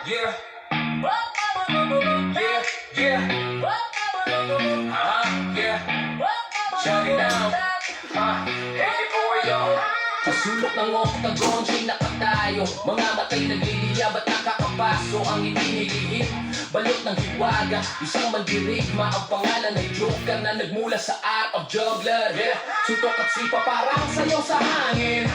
Yeah. Yeah, yeah. Yeah. Shut it down. Hey, for yo. Kasulok ng octagon, siya'y nakatayo. Mga matay nagliliyab at nakakapaso. Ang itinilihim, balot ng hiwaga. Isang mandirigma, ang pangalan ay Joker na nagmula sa art of juggler. Yeah. Suntok at sipa parang sayaw sa hangin.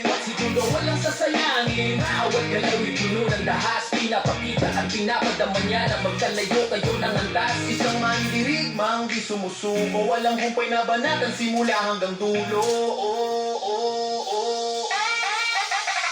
At si Judo walang sasayangin. Awat galawin puno ng dahas. Pinapakita at pinapadama niya na magkalayo kayo ng antas. Isang mandirigmang di sumusuko, walang humpay na banatan simula hanggang dulo.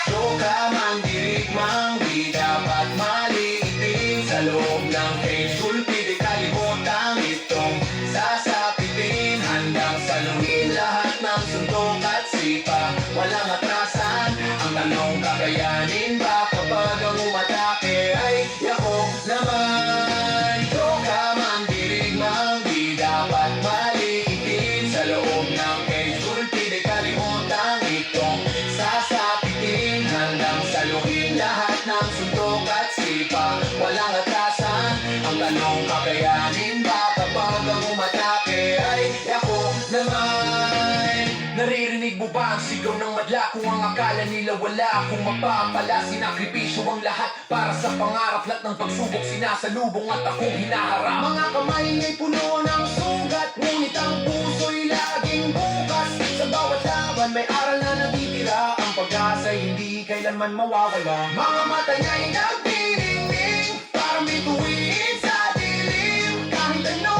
Joker mandirigmang di dapat maliitin. Sa loob ng cage, gulpi di kalimutang itong sasapitin. Handang saluhin lahat ng suntok at sipa, walang atrasan. Ang tanong kakayanin ba kapag ang umatake ay yakok naman? Joker mandirigmang di dapat maliitin. Sa loob ng cage, gulpi di kalimutang itong sasapitin. Handang saluhin lahat ng suntok at sipa, walang atasan. Ang tanong kakayanin ba kapag ang umatake ay yakok naman? Naririnig mo ba ang sigaw ng madla? Kung ang akala nila wala akong mapapala, sinakripisyo ang lahat para sa pangarap. Lahat ng pagsubok sinasalubong at akong hinaharap. Mga kamay ay puno ng sugat, ngunit ang puso'y laging bukas. Sa bawat laban may aral na natitira, ang pag-asa'y hindi kailanman mawawala. Mga mata niya'y nagdidingding, parang bituin sa dilim. Kahit ano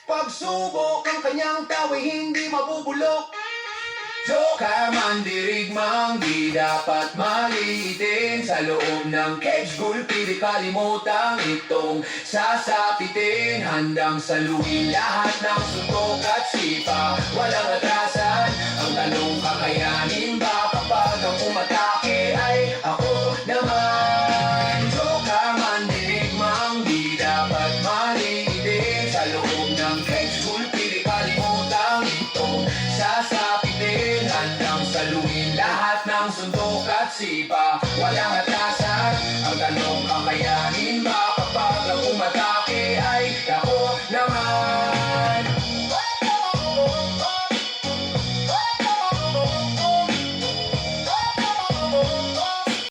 pagsubok, ang kanyang tawa'y hindi mabubulok. Joker mandirigmang di dapat maliitin. Sa loob ng cage, gulpi di kalimutang itong sasapitin. Handang saluhin lahat ng suntok at sipa, walang atrasan. Ang tanong kakayanin ba kapag ang umatake ay ako naman? Joker mandirigmang di dapat maliitin. Sa loob ng cage, gulpi di kalimutang itong sasapitin. Handang saluhin lahat ng suntok at sipa, walang atasan. Ang tanong kakayanin